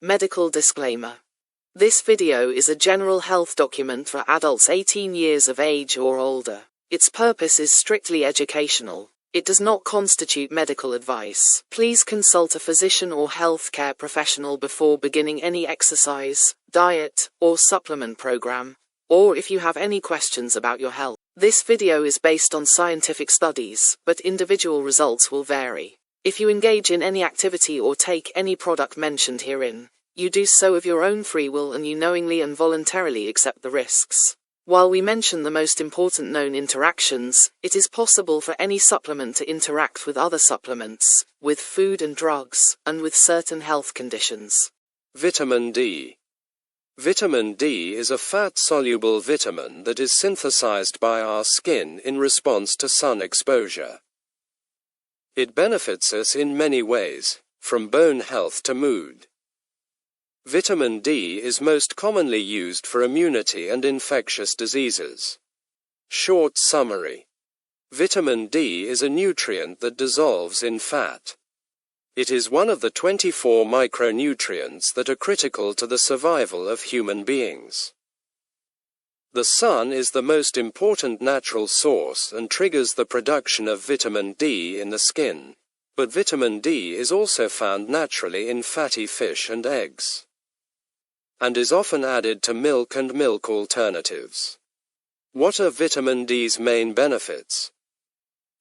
Medical disclaimer. This video is a general health document for adults 18 years of age or older. Its purpose is strictly educational. It does not constitute medical advice. Please consult a physician or healthcare professional before beginning any exercise, diet, or supplement program, or if you have any questions about your health. This video is based on scientific studies, but individual results will vary. If you engage in any activity or take any product mentioned herein, you do so of your own free will and you knowingly and voluntarily accept the risks. While we mention the most important known interactions, it is possible for any supplement to interact with other supplements, with food and drugs, and with certain health conditions. Vitamin D. Vitamin D is a fat-soluble vitamin that is synthesized by our skin in response to sun exposure. It benefits us in many ways, from bone health to mood. Vitamin D is most commonly used for immunity and infectious diseases. Short summary. Vitamin D is a nutrient that dissolves in fat. It is one of the 24 micronutrients that are critical to the survival of human beings. The sun is the most important natural source and triggers the production of vitamin D in the skin, but vitamin D is also found naturally in fatty fish and eggs, and is often added to milk and milk alternatives. What are vitamin D's main benefits?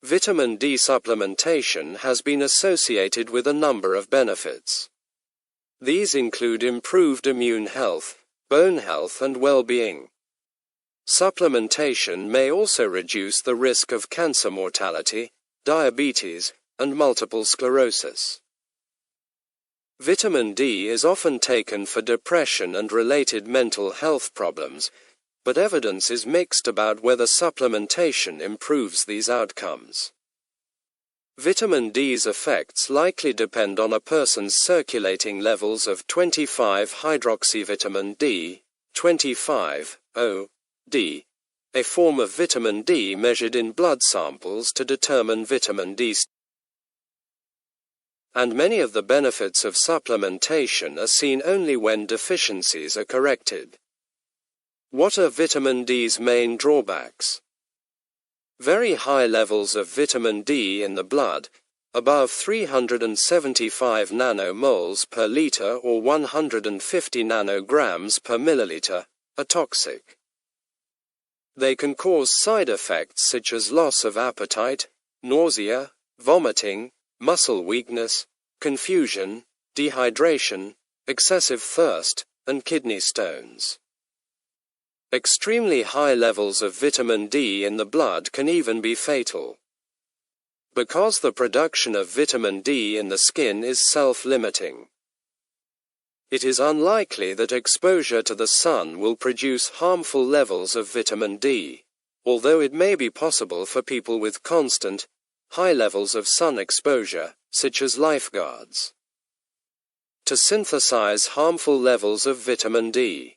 Vitamin D supplementation has been associated with a number of benefits. These include improved immune health, bone health and well-being. Supplementation may also reduce the risk of cancer mortality, diabetes, and multiple sclerosis. Vitamin D is often taken for depression and related mental health problems, but evidence is mixed about whether supplementation improves these outcomes. Vitamin D's effects likely depend on a person's circulating levels of 25-hydroxyvitamin D, 25-O-D, a form of vitamin D measured in blood samples to determine vitamin D. And many of the benefits of supplementation are seen only when deficiencies are corrected. What are vitamin D's main drawbacks? Very high levels of vitamin D in the blood, above 375 nanomoles per liter or 150 nanograms per milliliter, are toxic. They can cause side effects such as loss of appetite, nausea, vomiting, muscle weakness, confusion, dehydration, excessive thirst, and kidney stones. Extremely high levels of vitamin D in the blood can even be fatal. Because the production of vitamin D in the skin is self-limiting, it is unlikely that exposure to the sun will produce harmful levels of vitamin D, although it may be possible for people with constant, high levels of sun exposure, such as lifeguards, to synthesize harmful levels of vitamin D.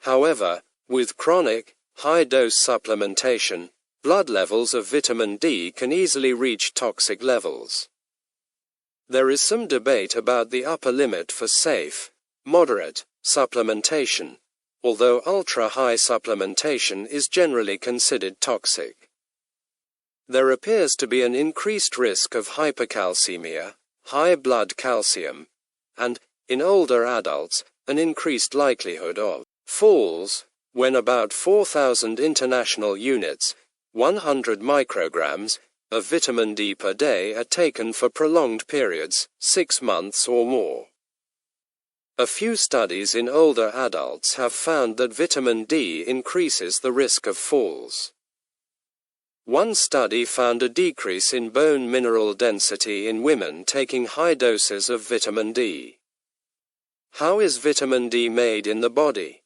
However, with chronic, high-dose supplementation, blood levels of vitamin D can easily reach toxic levels. There is some debate about the upper limit for safe, moderate supplementation, although ultra-high supplementation is generally considered toxic. There appears to be an increased risk of hypercalcemia, high blood calcium, and, in older adults, an increased likelihood of falls, when about 4,000 international units, 100 micrograms, of vitamin D per day are taken for prolonged periods, 6 months or more. A few studies in older adults have found that vitamin D increases the risk of falls. One study found a decrease in bone mineral density in women taking high doses of vitamin D. How is vitamin D made in the body?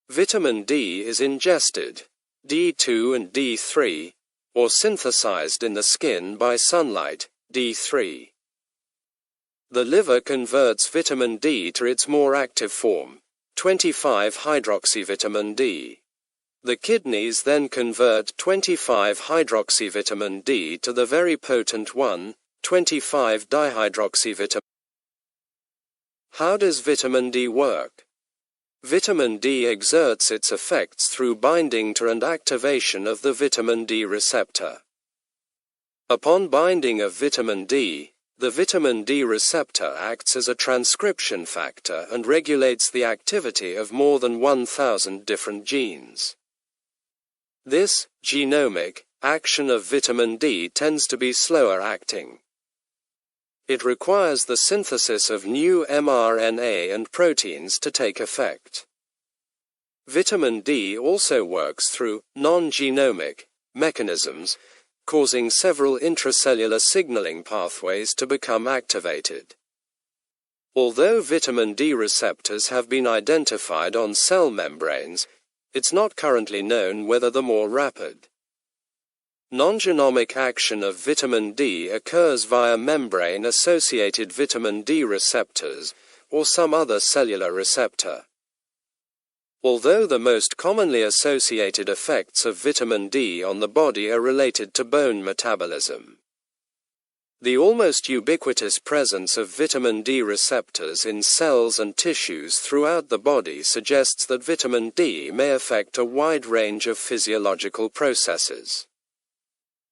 Vitamin D is ingested, D2 and D3, or synthesized in the skin by sunlight, D3. The liver converts vitamin D to its more active form, 25-hydroxyvitamin D. The kidneys then convert 25-hydroxyvitamin D to the very potent 1,25-dihydroxyvitamin. How does vitamin D work? Vitamin D exerts its effects through binding to and activation of the vitamin D receptor. Upon binding of vitamin D, the vitamin D receptor acts as a transcription factor and regulates the activity of more than 1,000 different genes. This genomic action of vitamin D tends to be slower acting. It requires the synthesis of new mRNA and proteins to take effect. Vitamin D also works through non-genomic mechanisms, causing several intracellular signaling pathways to become activated. Although vitamin D receptors have been identified on cell membranes, it's not currently known whether the more rapid non-genomic action of vitamin D occurs via membrane-associated vitamin D receptors, or some other cellular receptor. Although the most commonly associated effects of vitamin D on the body are related to bone metabolism, the almost ubiquitous presence of vitamin D receptors in cells and tissues throughout the body suggests that vitamin D may affect a wide range of physiological processes.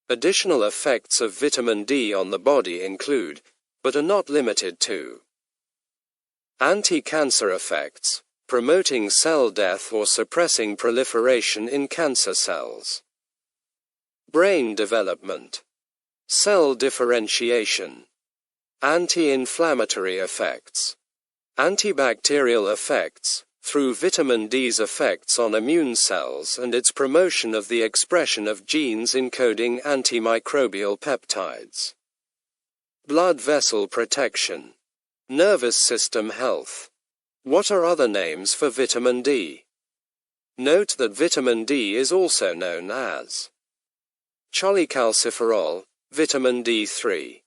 Additional effects of vitamin D on the body include, but are not limited to, anti-cancer effects, promoting cell death or suppressing proliferation in cancer cells, brain development, cell differentiation, anti-inflammatory effects, antibacterial effects, through vitamin D's effects on immune cells and its promotion of the expression of genes encoding antimicrobial peptides, blood vessel protection, nervous system health. What are other names for vitamin D? Note that vitamin D is also known as cholecalciferol, vitamin D3,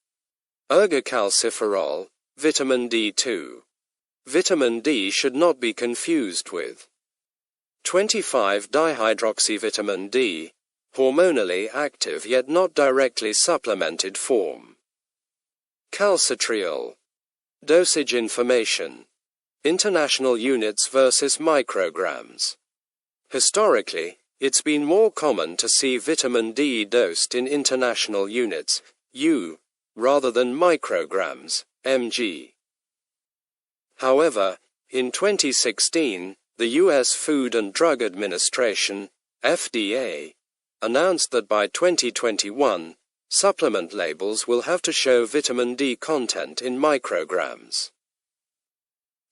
ergocalciferol, vitamin D2. Vitamin D should not be confused with 25-dihydroxyvitamin D, hormonally active yet not directly supplemented form. Calcitriol. Dosage information. International units versus micrograms. Historically, it's been more common to see vitamin D dosed in international units, U, rather than micrograms, mg. However, in 2016, the U.S. Food and Drug Administration, FDA, announced that by 2021, supplement labels will have to show vitamin D content in micrograms.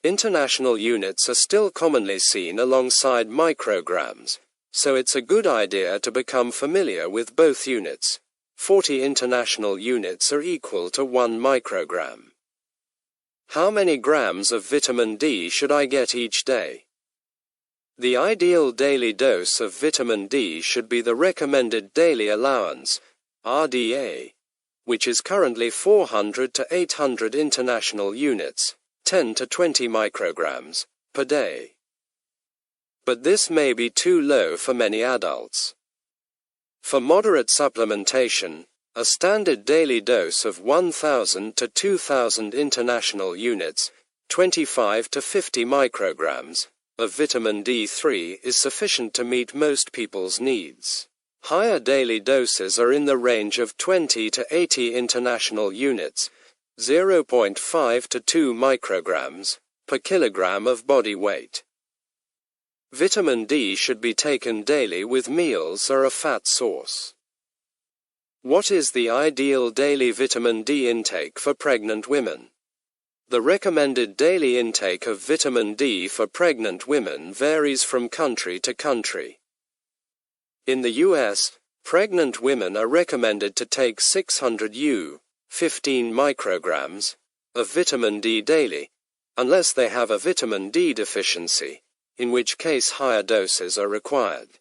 International units are still commonly seen alongside micrograms, so it's a good idea to become familiar with both units. 40 international units are equal to 1 microgram. How many grams of vitamin D should I get each day? The ideal daily dose of vitamin D should be the recommended daily allowance, RDA, which is currently 400 to 800 international units, 10 to 20 micrograms, per day. But this may be too low for many adults. For moderate supplementation, a standard daily dose of 1,000 to 2,000 international units, 25 to 50 micrograms, of vitamin D3 is sufficient to meet most people's needs. Higher daily doses are in the range of 20 to 80 international units, 0.5 to 2 micrograms, per kilogram of body weight. Vitamin D should be taken daily with meals or a fat source. What is the ideal daily vitamin D intake for pregnant women? The recommended daily intake of vitamin D for pregnant women varies from country to country. In the US, pregnant women are recommended to take 600 U, 15 micrograms, of vitamin D daily, unless they have a vitamin D deficiency, in which case higher doses are required.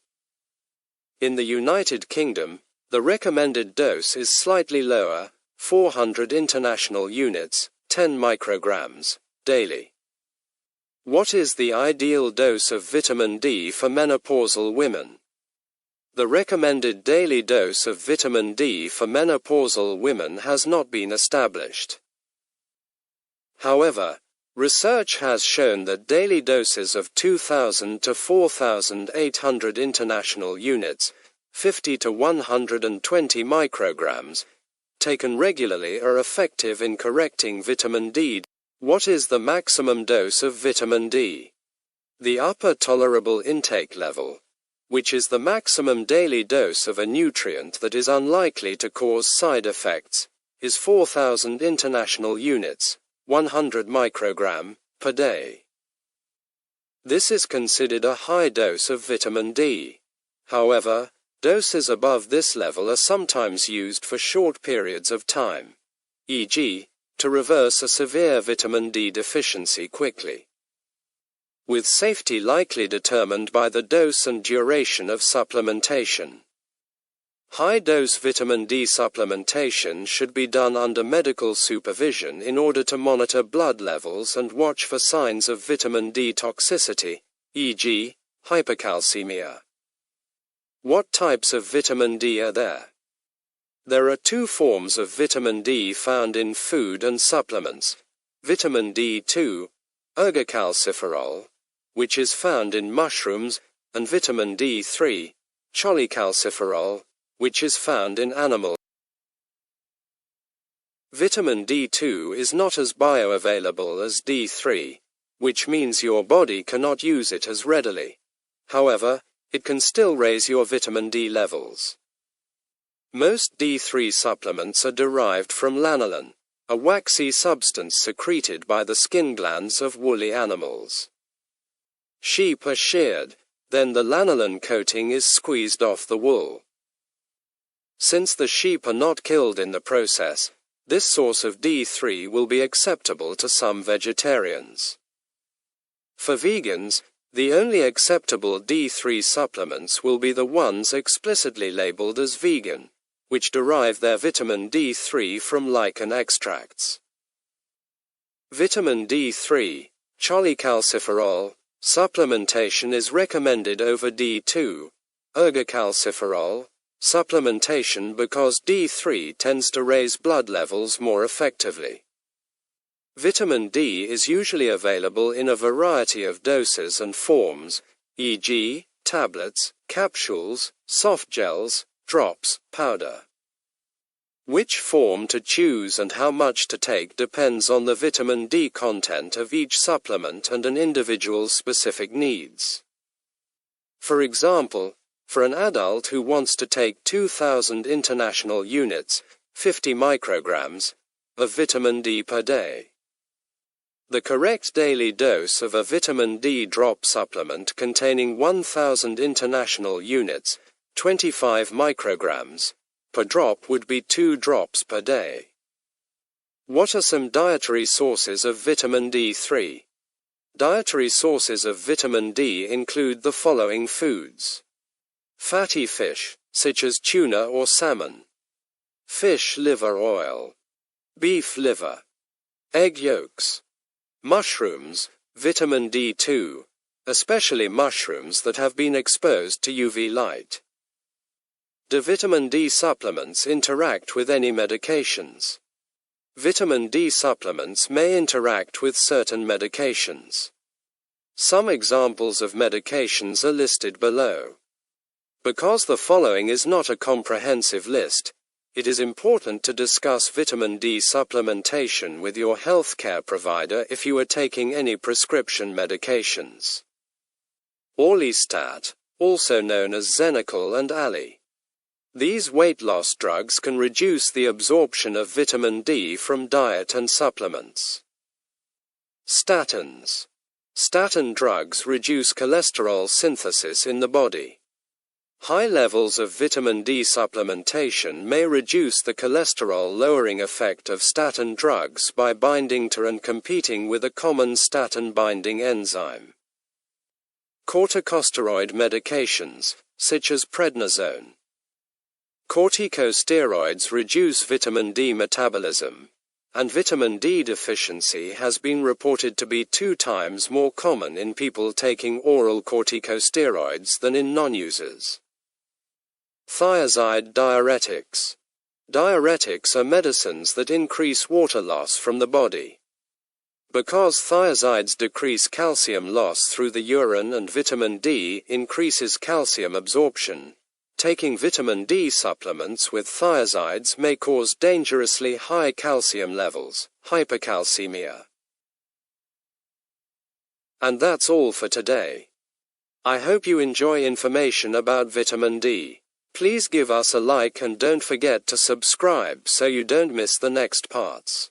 In the United Kingdom, the recommended dose is slightly lower, 400 international units, 10 micrograms, daily. What is the ideal dose of vitamin D for menopausal women? The recommended daily dose of vitamin D for menopausal women has not been established. However, Research has shown that daily doses of 2,000 to 4,800 international units, 50 to 120 micrograms, taken regularly are effective in correcting vitamin D. What is the maximum dose of vitamin D? The upper tolerable intake level, which is the maximum daily dose of a nutrient that is unlikely to cause side effects, is 4,000 international units, 100 microgram, per day. This is considered a high dose of vitamin D. However, doses above this level are sometimes used for short periods of time, e.g., to reverse a severe vitamin D deficiency quickly, with safety likely determined by the dose and duration of supplementation. High-dose vitamin D supplementation should be done under medical supervision in order to monitor blood levels and watch for signs of vitamin D toxicity, e.g., hypercalcemia. What types of vitamin D are there? There are two forms of vitamin D found in food and supplements: vitamin D2, ergocalciferol, which is found in mushrooms, and vitamin D3, cholecalciferol, which is found in animals. Vitamin D2 is not as bioavailable as D3, which means your body cannot use it as readily. However, it can still raise your vitamin D levels. Most D3 supplements are derived from lanolin, a waxy substance secreted by the skin glands of woolly animals. Sheep are sheared, then the lanolin coating is squeezed off the wool. Since the sheep are not killed in the process, this source of D3 will be acceptable to some vegetarians. For vegans, the only acceptable D3 supplements will be the ones explicitly labeled as vegan, which derive their vitamin D3 from lichen extracts. Vitamin D3, cholecalciferol, supplementation is recommended over D2, ergocalciferol, supplementation because D3 tends to raise blood levels more effectively. Vitamin D is usually available in a variety of doses and forms, e.g., tablets, capsules, soft gels, drops, powder. Which form to choose and how much to take depends on the vitamin D content of each supplement and an individual's specific needs. For example, for an adult who wants to take 2,000 international units, 50 micrograms, of vitamin D per day, the correct daily dose of a vitamin D drop supplement containing 1,000 international units, 25 micrograms, per drop would be 2 drops per day. What are some dietary sources of vitamin D3? Dietary sources of vitamin D include the following foods: fatty fish, such as tuna or salmon, fish liver oil, beef liver, egg yolks, mushrooms, vitamin D2, especially mushrooms that have been exposed to UV light. Do vitamin D supplements interact with any medications? Vitamin D supplements may interact with certain medications. Some examples of medications are listed below. Because the following is not a comprehensive list, it is important to discuss vitamin D supplementation with your healthcare provider if you are taking any prescription medications. Orlistat, also known as Xenical and Ali. These weight loss drugs can reduce the absorption of vitamin D from diet and supplements. Statins. Statin drugs reduce cholesterol synthesis in the body. High levels of vitamin D supplementation may reduce the cholesterol-lowering effect of statin drugs by binding to and competing with a common statin-binding enzyme. Corticosteroid medications, such as prednisone. Corticosteroids reduce vitamin D metabolism, and vitamin D deficiency has been reported to be 2 times more common in people taking oral corticosteroids than in non-users. Thiazide diuretics. Diuretics are medicines that increase water loss from the body. Because thiazides decrease calcium loss through the urine and vitamin D increases calcium absorption. Taking vitamin D supplements with thiazides may cause dangerously high calcium levels, hypercalcemia. And that's all for today. I hope you enjoy information about vitamin D. Please give us a like and don't forget to subscribe so you don't miss the next parts.